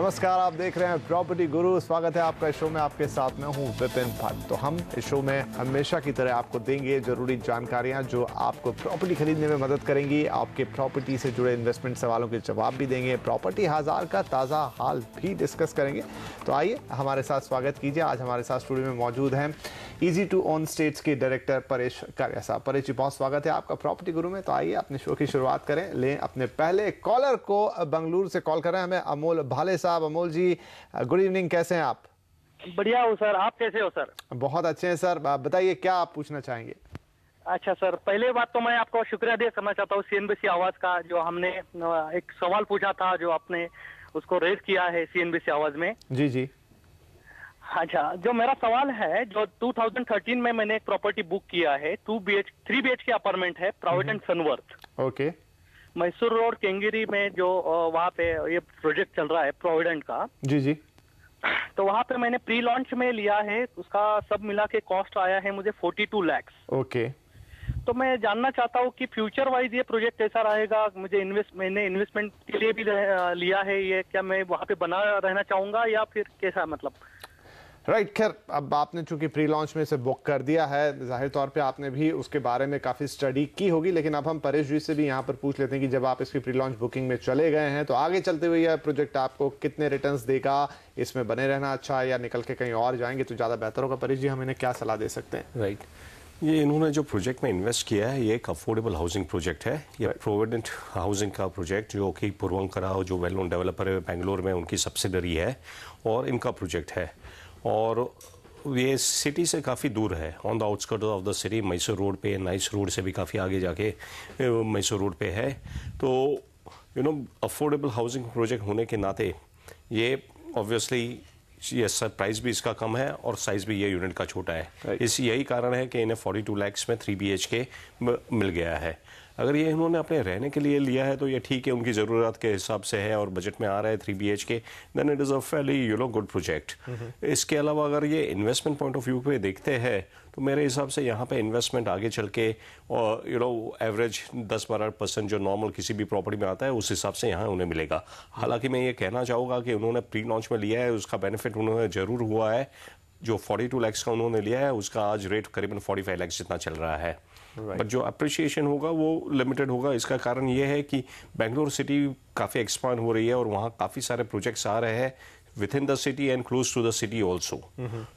नमस्कार, आप देख रहे हैं प्रॉपर्टी गुरु। स्वागत है आपका इस शो में। आपके साथ में हूं विपिन भट्ट। तो हम इस शो में हमेशा की तरह आपको देंगे जरूरी जानकारियां जो आपको प्रॉपर्टी खरीदने में मदद करेंगी। आपके प्रॉपर्टी से जुड़े इन्वेस्टमेंट सवालों के जवाब भी देंगे। प्रॉपर्टी बाजार का ताज़ा हाल भी डिस्कस करेंगे। तो आइए हमारे साथ स्वागत कीजिए। आज हमारे साथ स्टूडियो में मौजूद हैं इजी टू ओन स्टेट्स के डायरेक्टर परेश कारिया साहब। परेश जी, बहुत स्वागत है आपका प्रॉपर्टी गुरु में। तो आइए अपने शो की शुरुआत करें। लें अपने पहले कॉलर को। बेंगलुरु से कॉल कर रहे हैं हमें अमोल भाले साहब। अमोल जी, गुड इवनिंग, कैसे हैं आप? बढ़िया हूँ सर, आप कैसे हो सर? बहुत अच्छे हैं सर। बताइए क्या आप पूछना चाहेंगे? अच्छा सर, पहले बात तो मैं आपको शुक्रिया अदा करना चाहता हूँ सीएनबीसी आवाज का, जो हमने एक सवाल पूछा था जो आपने उसको रेज किया है सीएनबीसी आवाज में। जी जी। अच्छा, जो मेरा सवाल है, जो 2013 में मैंने एक प्रॉपर्टी बुक किया है, 3 BHK अपार्टमेंट है, प्रोविडेंट सनवर्थ। ओके। मैसूर रोड केंगेरी में जो वहाँ पे ये प्रोजेक्ट चल रहा है प्रोविडेंट का। जी जी। तो वहाँ पे मैंने प्री लॉन्च में लिया है, उसका सब मिला के कॉस्ट आया है मुझे 42 लाख। ओके। तो मैं जानना चाहता हूँ कि फ्यूचर वाइज ये प्रोजेक्ट कैसा रहेगा। मैंने इन्वेस्टमेंट के लिए भी लिया है ये, क्या मैं वहाँ पे बना रहना चाहूंगा या फिर कैसा, मतलब? राइट। खैर, अब आपने चूंकि प्री लॉन्च में से बुक कर दिया है, जाहिर तौर पे आपने भी उसके बारे में काफ़ी स्टडी की होगी। लेकिन अब हम परेश जी से भी यहाँ पर पूछ लेते हैं कि जब आप इसकी प्री लॉन्च बुकिंग में चले गए हैं तो आगे चलते हुए यह प्रोजेक्ट आपको कितने रिटर्न्स देगा, इसमें बने रहना अच्छा है या निकल के कहीं और जाएंगे तो ज़्यादा बेहतर होगा? परेश जी, हम इन्हें क्या सलाह दे सकते हैं? राइट, ये इन्होंने जो प्रोजेक्ट में इन्वेस्ट किया है ये एक अफोर्डेबल हाउसिंग प्रोजेक्ट है। ये प्रोविडेंट हाउसिंग का प्रोजेक्ट जो कि पूर्वंकरा जो वेल नोन डेवलपर है बेंगलोर में, उनकी सब्सिडरी है और इनका प्रोजेक्ट है। और ये सिटी से काफ़ी दूर है, on the outskirt of the city, Mysore road पे, नाइस रोड से भी काफ़ी आगे जाके मैसूर रोड पे है। तो अफोर्डेबल हाउसिंग प्रोजेक्ट होने के नाते ये ऑब्वियसली ये प्राइस भी इसका कम है और साइज भी ये यूनिट का छोटा है। यही कारण है कि इन्हें 42 लाख में 3 BHK मिल गया है। अगर ये इन्होंने अपने रहने के लिए लिया है तो ये ठीक है, उनकी ज़रूरत के हिसाब से है और बजट में आ रहा है 3 BHK, then it is a fairly good project. इसके अलावा अगर ये इन्वेस्टमेंट पॉइंट ऑफ व्यू पे देखते हैं तो मेरे हिसाब से यहाँ पे इन्वेस्टमेंट आगे चल के और एवरेज 10-12% जो नॉर्मल किसी भी प्रॉपर्टी में आता है उस हिसाब से यहाँ उन्हें मिलेगा। हालांकि मैं ये कहना चाहूँगा कि उन्होंने प्री लॉन्च में लिया है, उसका बेनिफिट उन्होंने ज़रूर हुआ है। जो 42 लाख का उन्होंने लिया है उसका आज रेट करीबन 45 लाख जितना चल रहा है। बट जो अप्रिसिएशन होगा वो लिमिटेड होगा। इसका कारण ये है कि बेंगलोर सिटी काफ़ी एक्सपांड हो रही है और वहाँ काफ़ी सारे प्रोजेक्ट्स आ रहे हैं within the city and close to the city also.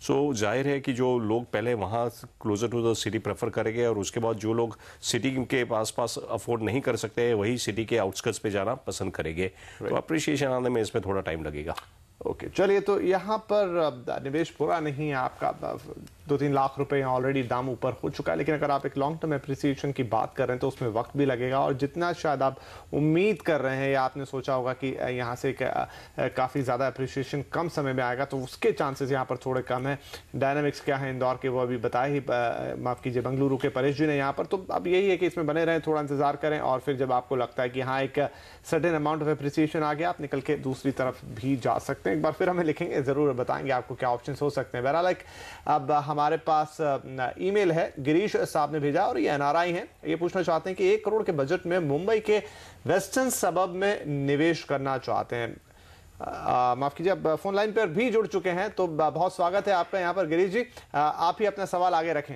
So जाहिर है कि जो लोग पहले वहाँ closer to the city prefer करेंगे और उसके बाद जो लोग सिटी के आसपास अफोर्ड नहीं कर सकते वही सिटी के आउटस्कर्ट्स पे जाना पसंद करेंगे। तो अप्रिसिएशन आने में इसमें थोड़ा टाइम लगेगा। ओके, चलिए। तो यहाँ पर निवेश पूरा नहीं है आपका, 2-3 लाख रुपए ऑलरेडी दाम ऊपर हो चुका है। लेकिन अगर आप एक लॉन्ग टर्म एप्रिसिएशन की बात कर रहे हैं तो उसमें वक्त भी लगेगा और जितना शायद आप उम्मीद कर रहे हैं या आपने सोचा होगा कि यहाँ से काफ़ी ज़्यादा एप्रिसिएशन कम समय में आएगा तो उसके चांसेस यहाँ पर थोड़े कम है। डायनामिक्स क्या है इंदौर के वो अभी बताए ही, माफ़ कीजिए, बेंगलुरु के परेश जी ने यहाँ पर। तो अब यही है कि इसमें बने रहें, थोड़ा इंतजार करें और फिर जब आपको लगता है कि हाँ एक सर्टेन अमाउंट ऑफ एप्रिसिएशन आ गया, आप निकल के दूसरी तरफ भी जा सकते हैं। एक बार फिर हमें लिखेंगे, ज़रूर बताएंगे आपको क्या ऑप्शंस हो सकते हैं। बहरहाल अब हमारे पास ईमेल है, गिरीश साहब ने भेजा और ये एनआरआई हैं। ये पूछना चाहते हैं कि 1 करोड़ के बजट में मुंबई के वेस्टर्न सबब में निवेश करना चाहते हैं। माफ कीजिए, अब फोन लाइन पर भी जुड़ चुके हैं तो बहुत स्वागत है आपका यहाँ पर गिरीश जी। आप ही अपना सवाल आगे रखें।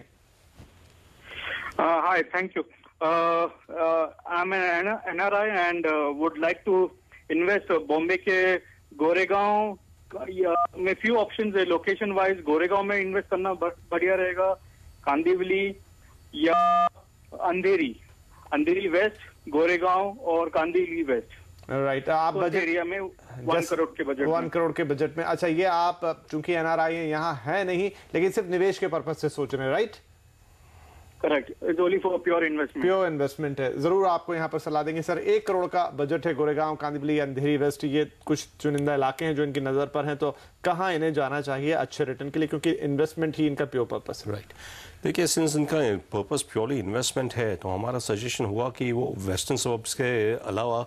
Hi, thank you. I am an NRI and would like to invest Bombay के गोरेगांव में। फ्यू ऑप्शंस है लोकेशन वाइज। गोरेगांव में इन्वेस्ट करना बढ़िया रहेगा, कांदिवली या अंधेरी वेस्ट, गोरेगांव और कांदिवली वेस्ट। राइट। आप बजट एरिया में 1 करोड़ के बजट 1 करोड़ के बजट में। अच्छा, ये आप चूंकि एनआरआई यहाँ है नहीं लेकिन सिर्फ निवेश के पर्पज से सोच रहे हैं, right? Correct, it's only for pure investment है। जरूर आपको यहाँ पर सलाह देंगे सर। 1 करोड़ का बजट है, गोरेगांव, कांदिवली, अंधेरी वेस्ट, ये कुछ चुनिंदा इलाके हैं जो इनकी नजर पर हैं। तो कहाँ इन्हें जाना चाहिए अच्छे रिटर्न के लिए, क्योंकि इन्वेस्टमेंट ही इनका प्योर पर्पस है? राइट, देखिए, सिंस इनका पर्पस प्योरली इन्वेस्टमेंट है तो हमारा सजेशन हुआ कि वो वेस्टर्न सबर्ब्स के अलावा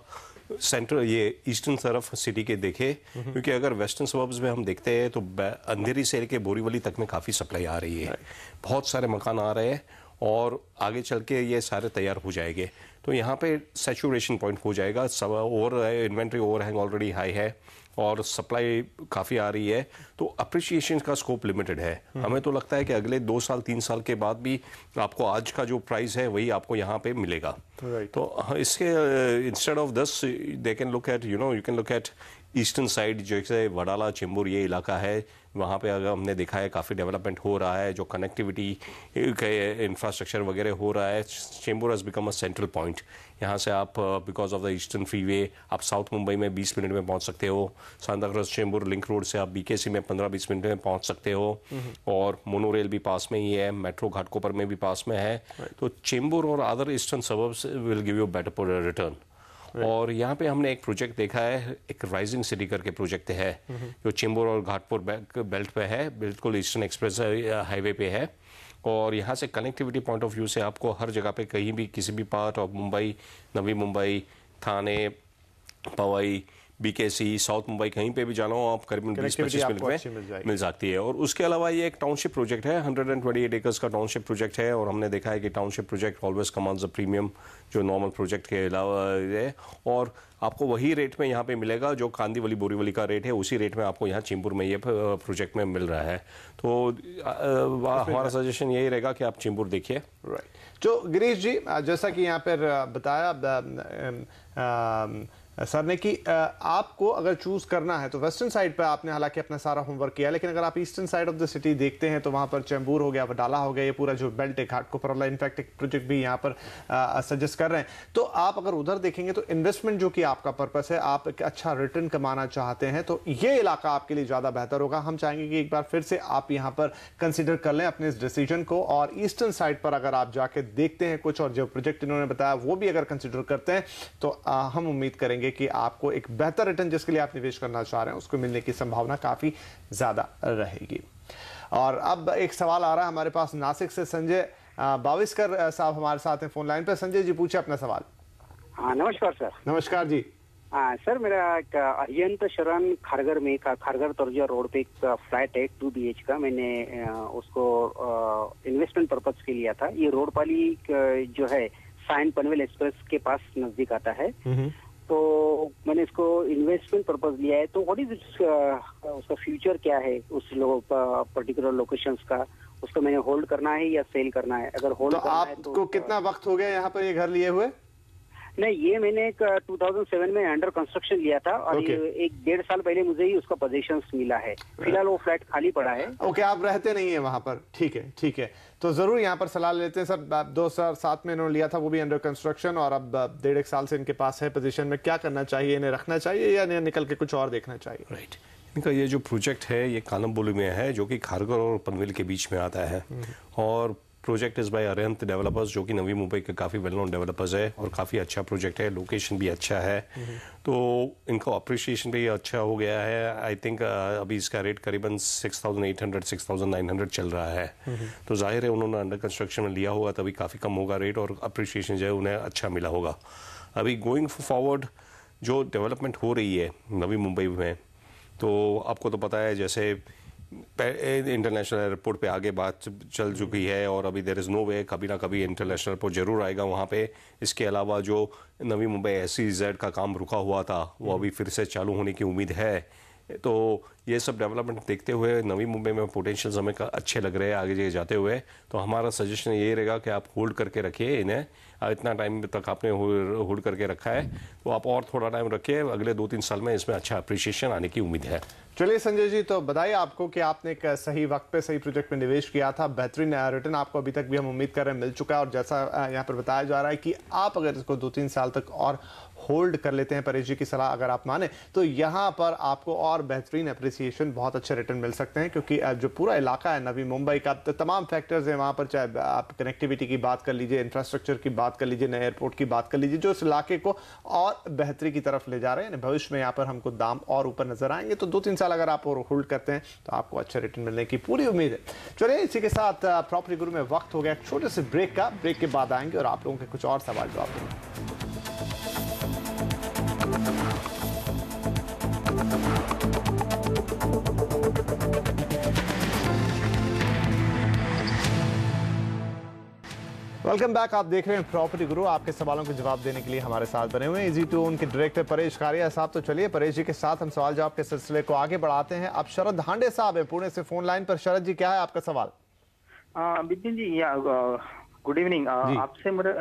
सेंटर ये ईस्टर्न तरफ सिटी के देखे, क्योंकि अगर वेस्टर्न सबर्ब्स में हम देखते हैं तो अंधेरी से लेके बोरीवली तक में काफ़ी सप्लाई आ रही है, बहुत सारे मकान आ रहे हैं और आगे चल के ये सारे तैयार हो जाएंगे। तो यहाँ पे सैचुरेशन पॉइंट हो जाएगा, सब over inventory overhang already high है, और सप्लाई काफ़ी आ रही है, तो अप्रिशिएशन का स्कोप लिमिटेड है। हमें तो लगता है कि अगले 2 साल 3 साल के बाद भी आपको आज का जो प्राइस है वही आपको यहाँ पे मिलेगा। तो इसके instead of this they can look at you can look at eastern side, जैसे वडाला चेंबूर ये इलाका है, वहाँ पे अगर हमने देखा है काफ़ी डेवलपमेंट हो रहा है, जो कनेक्टिविटी के इंफ्रास्ट्रक्चर वगैरह हो रहा है। Chembur has become a central point. यहाँ से आप because of the eastern freeway आप साउथ मुंबई में 20 मिनट में पहुँच सकते हो। सांताक्रूज चेंबूर लिंक रोड से आप बीकेसी में 15-20 मिनट में पहुँच सकते हो, और मोनोरेल भी पास में ही है, मेट्रो घाटकोपर में भी पास में है। तो चेंबूर और other eastern suburbs will give you better return. और यहाँ पे हमने एक प्रोजेक्ट देखा है, एक राइजिंग सिटी करके प्रोजेक्ट है, जो चेंबूर और घाटपुर बेल्ट पे है, बिल्कुल ईस्टर्न एक्सप्रेस हाईवे पे है। और यहाँ से कनेक्टिविटी पॉइंट ऑफ व्यू से आपको हर जगह पे कहीं भी किसी भी part of Mumbai, Navi Mumbai, Thane, Powai, BKC, south Mumbai, कहीं पे भी जाना हो आप करीबन 20-25 मिनट में मिल जाती है। और उसके अलावा ये एक टाउनशिप प्रोजेक्ट है, 128 एकर्स का टाउनशिप प्रोजेक्ट है, और हमने देखा है कि township project always commands a premium जो नॉर्मल प्रोजेक्ट के अलावा है। और आपको वही रेट में यहाँ पे मिलेगा जो कांदीवली बोरीवली का रेट है, उसी रेट में आपको यहाँ चेंबूर में ये प्रोजेक्ट में मिल रहा है। तो हमारा सजेशन यही रहेगा कि आप चेंबूर देखिए। राइट। तो गिरीश जी, जैसा कि यहाँ पर बताया सर ने कि आपको अगर चूज करना है तो वेस्टर्न साइड पे आपने हालांकि अपना सारा होमवर्क किया, लेकिन अगर आप eastern side of the city देखते हैं तो वहां पर चेंबूर हो गया, वडाला हो गया, ये पूरा जो बेल्ट है घाटकोपर वाला, इनफैक्ट एक प्रोजेक्ट भी यहाँ पर सजेस्ट कर रहे हैं। तो आप अगर उधर देखेंगे तो इन्वेस्टमेंट जो कि आपका पर्पस है, आप एक अच्छा रिटर्न कमाना चाहते हैं तो ये इलाका आपके लिए ज्यादा बेहतर होगा। हम चाहेंगे कि एक बार फिर से आप यहाँ पर कंसिडर कर लें अपने इस डिसीजन को, और ईस्टर्न साइड पर अगर आप जाके देखते हैं कुछ, और जो प्रोजेक्ट इन्होंने बताया वो भी अगर कंसिडर करते हैं तो हम उम्मीद करेंगे कि आपको एक बेहतर रिटर्न जिसके लिए आप निवेश करना चाह रहे हैं उसको मिलने की संभावना काफी ज्यादा रहेगी। और अब एक सवाल आ रहा है हमारे पास नासिक से, संजय बाविस्कर साहब हमारे साथ हैं फोन लाइन पे। संजय जी पूछे अपना सवाल। हाँ नमस्कार सर। नमस्कार जी। हाँ सर, मेरा एक अरिहंत शरण खारगर में खारगर तर्जिया रोड पे एक फ्लैट है 2 BH का। मैंने उसको इन्वेस्टमेंट पर्पज के लिया था। ये रोडपाली जो है साइन पनवेल एक्सप्रेस के पास नजदीक आता है, तो मैंने इसको इन्वेस्टमेंट पर्पज लिया है। तो व्हाट इज उसका फ्यूचर क्या है उस पर्टिकुलर लोकेशंस का? उसको मैंने होल्ड करना है या सेल करना है? अगर होल्ड करना है तो आपको कितना वक्त हो गया यहाँ पर ये घर लिए हुए? नहीं, ये मैंने 2007 में अंडर कंस्ट्रक्शन लिया था, और ये 1-1.5 साल पहले मुझे ही उसका पोजीशंस मिला है। फिलहाल वो फ्लैट खाली पड़ा है। ओके, आप रहते नहीं है वहां पर। ठीक है, ठीक है, तो जरूर यहाँ पर सलाह लेते हैं सर। 2007 में इन्होंने लिया था, वो भी अंडर कंस्ट्रक्शन, और अब 1.5 साल से इनके पास है पोजीशन में। क्या करना चाहिए? इन्हें रखना चाहिए या इन्हें निकल के कुछ और देखना चाहिए? राइट। इनका ये जो प्रोजेक्ट है ये कालमबोली में है, जो कि खारगर और पनवेल के बीच में आता है, और project is by Arihant developers, जो कि नवी मुंबई के काफ़ी वेल नोन डेवलपर्स है, और काफ़ी अच्छा प्रोजेक्ट है, लोकेशन भी अच्छा है। तो इनका अप्रिशिएशन भी अच्छा हो गया है। आई थिंक अभी इसका रेट करीबन 6,800-6,900 चल रहा है। तो जाहिर है उन्होंने अंडर कंस्ट्रक्शन में लिया होगा तभी काफ़ी कम होगा रेट, और अप्रिशिएशन जो है उन्हें अच्छा मिला होगा। अभी गोइंग फॉरवर्ड जो डेवलपमेंट हो रही है नवी मुंबई में, तो आपको तो पता है जैसे इंटरनेशनल एयरपोर्ट पे आगे बात चल चुकी है, और अभी देयर इज़ नो वे, कभी ना कभी इंटरनेशनल एयरपोर्ट जरूर आएगा वहाँ पे। इसके अलावा जो नवी मुंबई SEZ का काम रुका हुआ था वो अभी फिर से चालू होने की उम्मीद है। तो ये सब डेवलपमेंट देखते हुए नवी मुंबई में पोटेंशियल हमें अच्छे लग रहे हैं आगे जाते हुए। तो हमारा सजेशन यही रहेगा कि आप होल्ड करके रखिए इन्हें। इतना टाइम तक आपने होल्ड करके रखा है तो आप और थोड़ा टाइम रखिए, अगले 2-3 साल में इसमें अच्छा अप्रिशिएशन आने की उम्मीद है। चलिए संजय जी, तो बताइए आपको कि आपने एक सही वक्त पे सही प्रोजेक्ट में निवेश किया था, बेहतरीन रिटर्न आपको अभी तक भी हम उम्मीद कर रहे हैं मिल चुका है, और जैसा यहाँ पर बताया जा रहा है कि आप अगर इसको 2-3 साल तक और होल्ड कर लेते हैं, परेश जी की सलाह अगर आप माने, तो यहाँ पर आपको और बेहतरीन अप्रिसिएशन, बहुत अच्छे रिटर्न मिल सकते हैं। क्योंकि जो पूरा इलाका है नवी मुंबई का, तो तमाम फैक्टर्स हैं वहाँ पर, चाहे आप कनेक्टिविटी की बात कर लीजिए, इंफ्रास्ट्रक्चर की बात कर लीजिए, नए एयरपोर्ट की बात कर लीजिए, जो इस इलाके को और बेहतरी की तरफ ले जा रहे हैं। भविष्य में यहाँ पर हमको दाम और ऊपर नजर आएंगे। तो 2-3 साल अगर आप और होल्ड करते हैं तो आपको अच्छे रिटर्न मिलने की पूरी उम्मीद है। चलिए इसी के साथ प्रॉपर्टी गुरु में वक्त हो गया एक छोटे से ब्रेक का। ब्रेक के बाद आएंगे और आप लोगों के कुछ और सवाल जवाब देंगे। Welcome back. आप देख रहे हैं प्रॉपर्टी गुरु। आपके सवालों के जवाब देने के लिए हमारे साथ बने हुए हैं इजी टू उनके डायरेक्टर परेश कारिया साहब। तो चलिए परेश जी के साथ हम सवाल जवाब के सिलसिले को आगे बढ़ाते हैं। अब शरद हांडे साहब है पुणे से फोन लाइन पर। शरद जी, क्या है आपका सवाल? Bipin ji, good evening. आपसे मेरा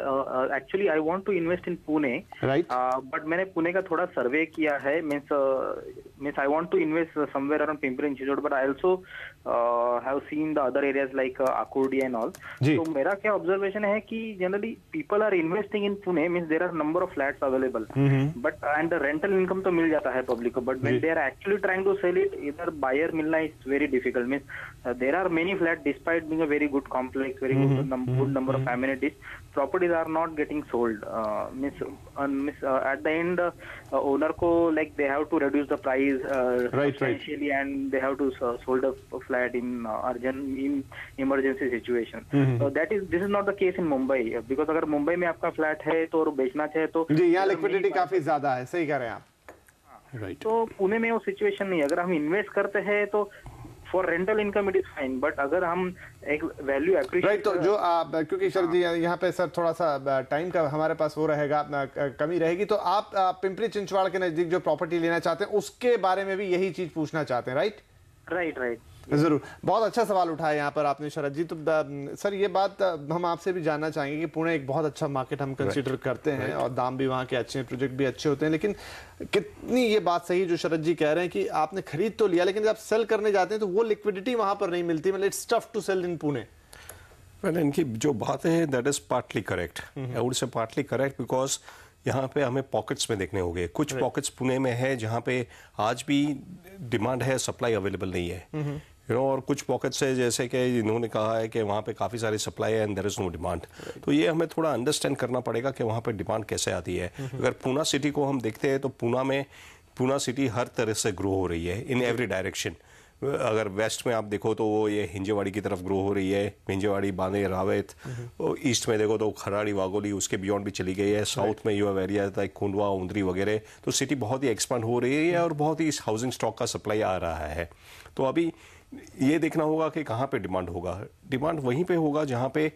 actually I want to invest in Pune, right, but मैंने पुणे का थोड़ा सर्वे किया है। Means I want to invest somewhere around Pimpri institute, but I also have seen the other areas like Akurdi and all. तो मेरा क्या ऑब्जर्वेशन है कि generally people are investing in Pune, means there are number of flats available, but and rental income तो मिल जाता है public को, but when they are actually trying to sell it, इधर बायर मिलना is very difficult. Means there are many flat despite being a very good complex, very good number of amenities, properties are not getting sold. At the end, owner ko like they have to reduce the price substantially, and they have to sold a flat in emergency situation. So this is not the case in Mumbai, because अगर मुंबई में आपका flat है तो बेचना चाहे तो जी यहाँ liquidity काफी ज्यादा है। सही कह रहे हैं आप। राइट। तो पुणे में वो सिचुएशन नहीं है। अगर हम इन्वेस्ट करते हैं तो for rental income it is fine, but अगर हम एक वैल्यू एप्रिशिएट राइट, तो जो क्योंकि शरद जी यहाँ पे सर थोड़ा सा टाइम का हमारे पास वो रहेगा, कमी रहेगी, तो आप पिंपरी चिंचवाड़ के नजदीक जो प्रॉपर्टी लेना चाहते हैं उसके बारे में भी यही चीज पूछना चाहते हैं, राइट? राइट। जरूर, बहुत अच्छा सवाल उठाया यहाँ पर आपने शरद जी। तो सर ये बात हम आपसे भी जानना चाहेंगे कि पुणे एक बहुत अच्छा मार्केट हम कंसीडर करते हैं और दाम भी वहाँ के अच्छे हैं, प्रोजेक्ट भी अच्छे होते हैं, लेकिन कितनी ये बात सही जो शरद जी कह रहे हैं कि आपने खरीद तो लिया, लेकिन जब सेल करने जाते हैं तो वो लिक्विडिटी वहां पर नहीं मिलती। मतलब इट्स टफ टू सेल इन पुणे। इनकी जो बात है that is partly correct, I would say partly correct, because यहाँ पे हमें पॉकेट्स में देखने होंगे। कुछ पॉकेट्स पुणे में है जहाँ पे आज भी डिमांड है, सप्लाई अवेलेबल नहीं है, और कुछ पॉकेट्स है जैसे कि इन्होंने कहा है कि वहाँ पे काफ़ी सारी सप्लाई है and there is no demand. तो ये हमें थोड़ा अंडरस्टैंड करना पड़ेगा कि वहाँ पे डिमांड कैसे आती है। अगर पूना सिटी को हम देखते हैं तो पूना सिटी हर तरह से ग्रो हो रही है इन एवरी डायरेक्शन। अगर वेस्ट में आप देखो तो वो ये हिंजेवाड़ी की तरफ ग्रो हो रही है, हिंजेवाड़ी, बांदे, रावेत। ईस्ट में देखो तो खराड़ी, वागोली, उसके बियॉन्ड भी चली गई है। साउथ में you have area like Kondhwa, Undri वगैरह। तो सिटी बहुत ही एक्सपांड हो रही है और बहुत ही हाउसिंग स्टॉक का सप्लाई आ रहा है। तो अभी ये देखना होगा कि कहाँ पे डिमांड होगा। डिमांड वहीं पे होगा जहाँ पे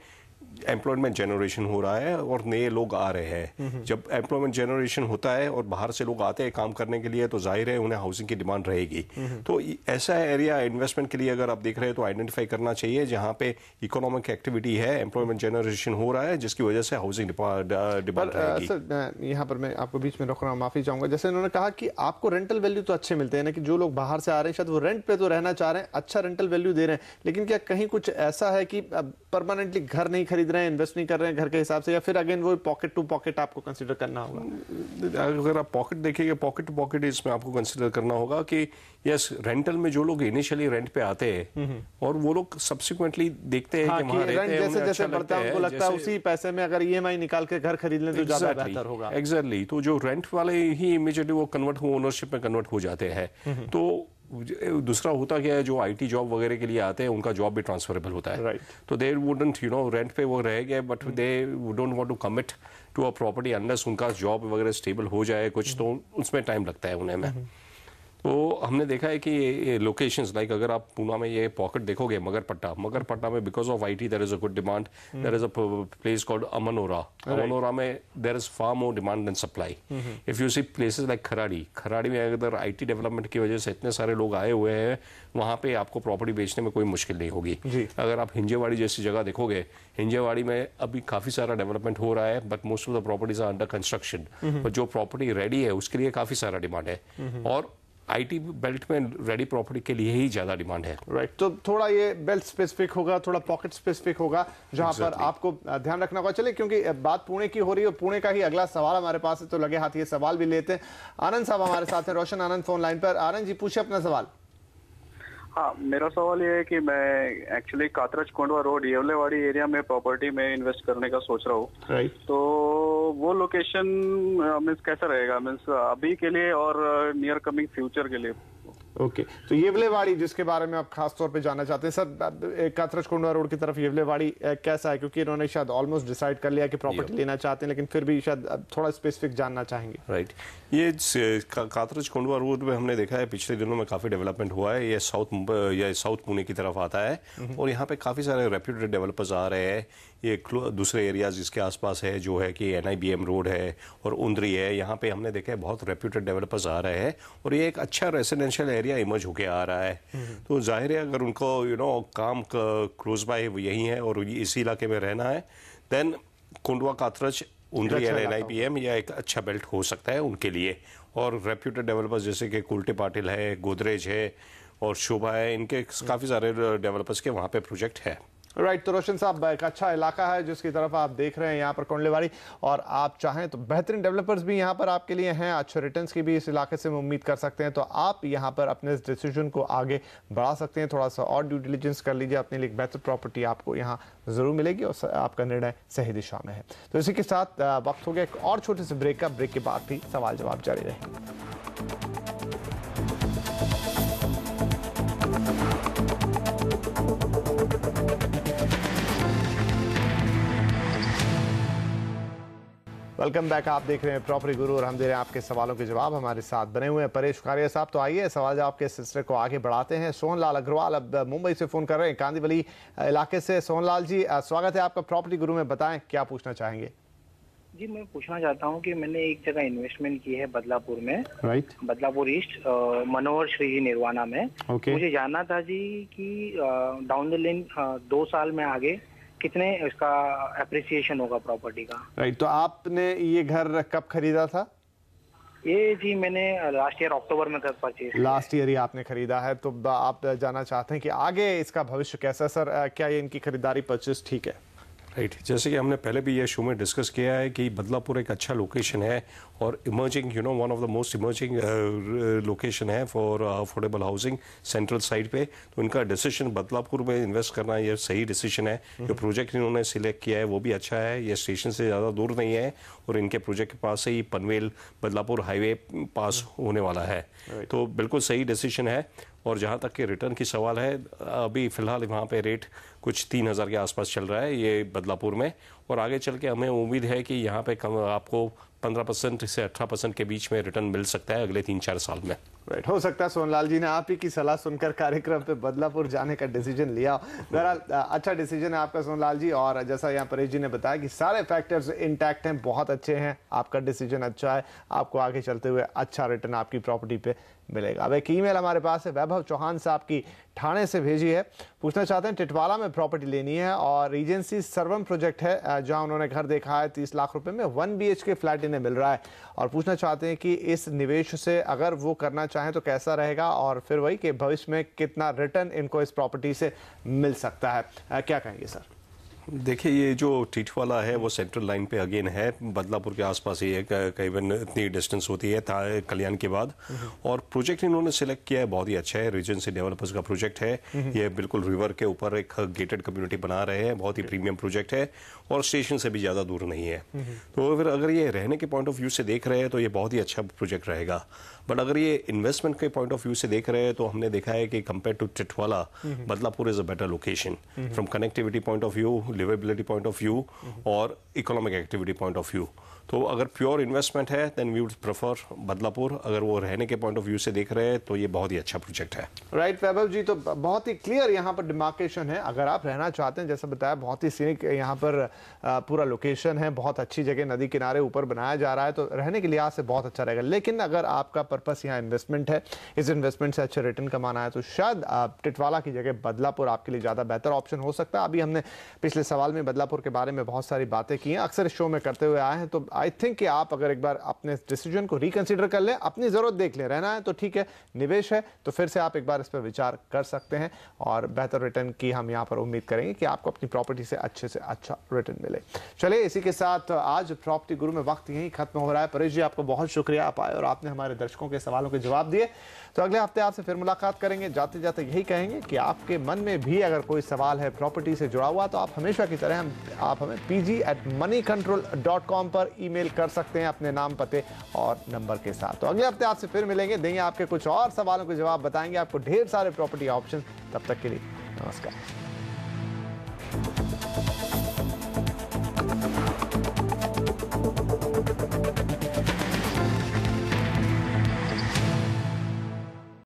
एम्प्लॉयमेंट जनरेशन हो रहा है और नए लोग आ रहे हैं। जब एम्प्लॉयमेंट जनरेशन होता है और बाहर से लोग आते हैं काम करने के लिए, तो जाहिर है उन्हें हाउसिंग की डिमांड रहेगी। तो ऐसा एरिया इन्वेस्टमेंट के लिए अगर आप देख रहे हैं तो आइडेंटिफाई करना चाहिए जहां पे इकोनॉमिक एक्टिविटी है, एम्प्लॉयमेंट जनरेशन हो रहा है, जिसकी वजह से हाउसिंग डिमांड रहेगी। सर यहाँ पर मैं आपको बीच में रोक रहा हूँ, माफी चाहूंगा। जैसे उन्होंने कहा कि आपको रेंटल वैल्यू तो अच्छे मिलते हैं ना, कि जो लोग बाहर से आ रहे हैं शायद वो रेंट पे तो रहना चाह रहे हैं, अच्छा रेंटल वैल्यू दे रहे हैं, लेकिन क्या कहीं कुछ ऐसा है कि परमानेंटली घर नहीं खरीद रहे हैं, इन्वेस्ट नहीं कर रहे हैं घर के हिसाब से, या फिर अगेन वो पॉकेट टू पॉकेट आपको कंसीडर करना होगा? अगर आप पॉकेट देखेंगे, पॉकेट टू पॉकेट इसमें आपको कंसीडर करना होगा कि यस, रेंटल में जो लोग इनिशियली रेंट पे आते हैं और वो लोग सब्सिक्वेंटली देखते हैं कि वहां रहते हैं, जैसे जैसे बढ़ता है उनको लगता है उसी पैसे में अगर ईएमआई निकाल के घर खरीद लें तो ज्यादा बेहतर होगा। एग्जैक्टली। तो जो रेंट वाले ही इमीडिएटली वो कन्वर्ट हो ओनरशिप में कन्वर्ट हो जाते हैं। तो दूसरा होता क्या है, जो आईटी जॉब वगैरह के लिए आते हैं उनका जॉब भी ट्रांसफरेबल होता है। तो दे वुडंट रेंट पे वो रह गए, but they don't want to commit to a property unless उनका जॉब वगैरह स्टेबल हो जाए कुछ, तो उसमें टाइम लगता है उन्हें में। तो हमने देखा है कि ये लोकेशंस लाइक अगर आप पूना में ये पॉकेट देखोगे, मगरपट्टा में because of IT there is a good demand. There is a place called Amanora में there is far more demand than supply. If you see places like Kharadi में अगर आईटी डेवलपमेंट की वजह से इतने सारे लोग आए हुए हैं, वहां पे आपको प्रॉपर्टी बेचने में कोई मुश्किल नहीं होगी। अगर आप हिंजेवाड़ी जैसी जगह देखोगे, हिंजेवाड़ी में अभी काफी सारा डेवलपमेंट हो रहा है, but most of the properties are under construction. पर जो प्रॉपर्टी रेडी है उसके लिए काफी सारा डिमांड है, और आईटी बेल्ट में रेडी प्रॉपर्टी के लिए ही ज्यादा डिमांड है। राइट। तो थोड़ा ये बेल्ट स्पेसिफिक होगा, थोड़ा पॉकेट स्पेसिफिक होगा, जहां पर आपको ध्यान रखना होगा। चलिए, क्योंकि बात पुणे की हो रही है, पुणे का ही अगला सवाल हमारे पास है, तो लगे हाथ ये सवाल भी लेते हैं। आनंद साहब हमारे साथ हैं, रोशन आनंद फोन लाइन पर। आनंद जी पूछे अपना सवाल। हाँ, मेरा सवाल ये है कि मैं actually Katraj Kondhwa road Yewalewadi area में प्रॉपर्टी में इन्वेस्ट करने का सोच रहा हूँ। राइट। तो वो लोकेशन मीन्स कैसा रहेगा, मीन्स अभी के लिए और नियर कमिंग फ्यूचर के लिए? ओके, तो येवलेवाड़ी जिसके बारे में आप खास तौर पे जानना चाहते हैं सर, कात्रज कोंडवा रोड की तरफ येवलेवाड़ी कैसा है? क्योंकि इन्होंने शायद ऑलमोस्ट डिसाइड कर लिया कि प्रॉपर्टी लेना चाहते हैं, लेकिन फिर भी शायद थोड़ा स्पेसिफिक जानना चाहेंगे। राइट, ये कात्रज कोंडवा रोड में हमने देखा है पिछले दिनों में काफी डेवलपमेंट हुआ है। ये साउथ पुणे की तरफ आता है और यहाँ पे काफी सारे रेप्यूटेड डेवलपर्स आ रहे हैं। ये दूसरे एरियाज इसके आसपास है, जो है कि NIBM रोड है और उंदरी है, यहाँ पे हमने देखा है बहुत रेप्यूटेड डेवलपर्स आ रहे हैं और ये एक अच्छा रेसिडेंशियल एरिया इमर्ज होके आ रहा है। तो जाहिर है अगर उनको काम क्लोज बाय यही है और इसी इलाके में रहना है, देन कोंडवा कात्रज उंदरी NIBM या एक अच्छा बेल्ट हो सकता है उनके लिए। और रेप्यूटेड डेवलपर्स जैसे कि कुल्टे पाटिल है, गोदरेज है और शोभा है, इनके काफ़ी सारे डेवलपर्स के वहाँ पे प्रोजेक्ट है। राइट, तो रोशन साहब एक अच्छा इलाका है जिसकी तरफ आप देख रहे हैं यहाँ पर कोंडलेवाड़ी, और आप चाहें तो बेहतरीन डेवलपर्स भी यहाँ पर आपके लिए हैं, अच्छे रिटर्न्स की भी इस इलाके से उम्मीद कर सकते हैं। तो आप यहाँ पर अपने इस डिसीजन को आगे बढ़ा सकते हैं, थोड़ा सा और ड्यू डिलिजेंस कर लीजिए, अपने लिए एक बेहतर प्रॉपर्टी आपको यहाँ जरूर मिलेगी और आपका निर्णय सही दिशा में है। तो इसी के साथ वक्त हो गया एक और छोटे से ब्रेक का। ब्रेक के बाद भी सवाल जवाब जारी रहेंगे। वेलकम बैक, आप देख रहे हैं प्रॉपर्टी गुरु और हम दे रहे हैं आपके सवालों के जवाब। हमारे साथ बने हुए हैं परेश कारिया साहब। तो आइए सवाल जवाब के सिलसिले को आगे बढ़ाते हैं। सोहनलाल अग्रवाल अब मुंबई से फोन कर रहे हैं, कांदीवली इलाके से। सोहनलाल जी स्वागत है आपका प्रॉपर्टी गुरु में, बताएं क्या पूछना चाहेंगे? जी, मैं पूछना चाहता हूँ कि मैंने एक जगह इन्वेस्टमेंट की है बदलापुर में, राइट, बदलापुर ईस्ट, मनोहर श्री जी निर्वाणा में। मुझे जानना था जी कि डाउन द लाइन 2 साल में आगे कितने इसका एप्रिसिएशन होगा प्रॉपर्टी का। राइट, तो आपने ये घर कब खरीदा था? ये जी मैंने लास्ट ईयर अक्टूबर में परचेज। लास्ट ईयर ही आपने खरीदा है, तो आप जानना चाहते हैं कि आगे इसका भविष्य कैसा है सर? क्या ये इनकी खरीदारी परचेज ठीक है? राइट, जैसे कि हमने पहले भी ये शो में डिस्कस किया है कि बदलापुर एक अच्छा लोकेशन है और emerging one of the most emerging location है for affordable housing central side पे। तो इनका डिसीजन बदलापुर में इन्वेस्ट करना ये सही डिसीजन है। जो प्रोजेक्ट इन्होंने सिलेक्ट किया है वो भी अच्छा है, ये स्टेशन से ज़्यादा दूर नहीं है और इनके प्रोजेक्ट के पास से ही पनवेल बदलापुर हाईवे पास होने वाला है। तो बिल्कुल सही डिसीजन है। और जहाँ तक कि रिटर्न की सवाल है, अभी फ़िलहाल वहाँ पे रेट कुछ 3,000 के आसपास चल रहा है ये बदलापुर में, और आगे चल के हमें उम्मीद है कि यहाँ पे आपको 15% से 18% के बीच में रिटर्न मिल सकता है अगले 3-4 साल में। राइट, हो सकता है सोहनलाल जी ने आप ही की सलाह सुनकर कार्यक्रम पे बदलापुर जाने का डिसीजन लिया। बहरहाल अच्छा डिसीजन है आपका सोहनलाल जी, और जैसा यहाँ परेश जी ने बताया कि सारे फैक्टर्स इंटैक्ट हैं, बहुत अच्छे हैं, आपका डिसीजन अच्छा है, आपको आगे चलते हुए अच्छा रिटर्न आपकी प्रॉपर्टी पे मिलेगा। अब एक ईमेल हमारे पास है, वैभव चौहान साहब की ठाणे से भेजी है। पूछना चाहते हैं टिटवाला में प्रॉपर्टी लेनी है और रीजेंसी सर्वम प्रोजेक्ट है जहां उन्होंने घर देखा है 30 लाख रुपए में, 1 BHK फ्लैट इन्हें मिल रहा है, और पूछना चाहते हैं कि इस निवेश से अगर वो करना चाहें तो कैसा रहेगा, और फिर वही कि भविष्य में कितना रिटर्न इनको इस प्रॉपर्टी से मिल सकता है। क्या कहेंगे सर? देखिए, ये जो टिटवाला है वो सेंट्रल लाइन पे अगेन है, बदलापुर के आसपास ही है, करीबन इतनी डिस्टेंस होती है कल्याण के बाद। और प्रोजेक्ट इन्होंने सिलेक्ट किया है बहुत ही अच्छा है, रीजेंसी डेवलपर्स का प्रोजेक्ट है ये, बिल्कुल रिवर के ऊपर एक गेटेड कम्युनिटी बना रहे हैं, बहुत ही प्रीमियम प्रोजेक्ट है और स्टेशन से भी ज़्यादा दूर नहीं है। तो फिर अगर ये रहने के पॉइंट ऑफ व्यू से देख रहे हैं तो ये बहुत ही अच्छा प्रोजेक्ट रहेगा। बट अगर ये इन्वेस्टमेंट के पॉइंट ऑफ व्यू से देख रहे हैं तो हमने देखा है कि compare to Titwala, Badlapur is a better location from connectivity point of view, liveability point of view और economic activity point of view. तो अगर प्योर इन्वेस्टमेंट है then we would prefer Badlapur. अगर वो रहने के पॉइंट ऑफ व्यू से देख रहे हैं तो ये बहुत ही अच्छा प्रोजेक्ट है। राइट वैभव जी, तो बहुत ही क्लियर यहाँ पर डिमार्केशन है। अगर आप रहना चाहते हैं, जैसा बताया, बहुत ही सीनिक यहाँ पर पूरा लोकेशन है, बहुत अच्छी जगह, नदी किनारे ऊपर बनाया जा रहा है, तो रहने के लिहाज से बहुत अच्छा रहेगा। लेकिन अगर आपका पर्पस यहाँ इन्वेस्टमेंट है, इस इन्वेस्टमेंट से अच्छे रिटर्न कमाना है, तो शायद टिटवाला की जगह बदलापुर आपके लिए ज़्यादा बेहतर ऑप्शन हो सकता है। अभी हमने पिछले सवाल में बदलापुर के बारे में बहुत सारी बातें की हैं, अक्सर इस शो में करते हुए आए हैं। तो आई थिंक कि आप अगर एक बार अपने डिसीजन को रिकंसीडर कर लें, अपनी जरूरत देख लें, रहना है तो ठीक है, निवेश है तो फिर से आप एक बार इस पर विचार कर सकते हैं और बेहतर रिटर्न की हम यहाँ पर उम्मीद करेंगे कि आपको अपनी प्रॉपर्टी से अच्छा रिटर्न मिले। चलिए, इसी के साथ आज प्रॉपर्टी गुरु में वक्त यही खत्म हो रहा है। परेश जी, आपको बहुत शुक्रिया, आप आए और आपने हमारे दर्शकों के सवालों के जवाब दिए। तो अगले हफ्ते आपसे फिर मुलाकात करेंगे। जाते जाते यही कहेंगे कि आपके मन में भी अगर कोई सवाल है प्रॉपर्टी से जुड़ा हुआ तो आप हमें हमेशा की तरह आप हमें pg@moneycontrol.com पर ईमेल कर सकते हैं अपने नाम, पते और नंबर के साथ। तो अगले हफ्ते आपसे फिर मिलेंगे, देंगे आपके कुछ और सवालों के जवाब, बताएंगे आपको ढेर सारे प्रॉपर्टी ऑप्शन। तब तक के लिए नमस्कार।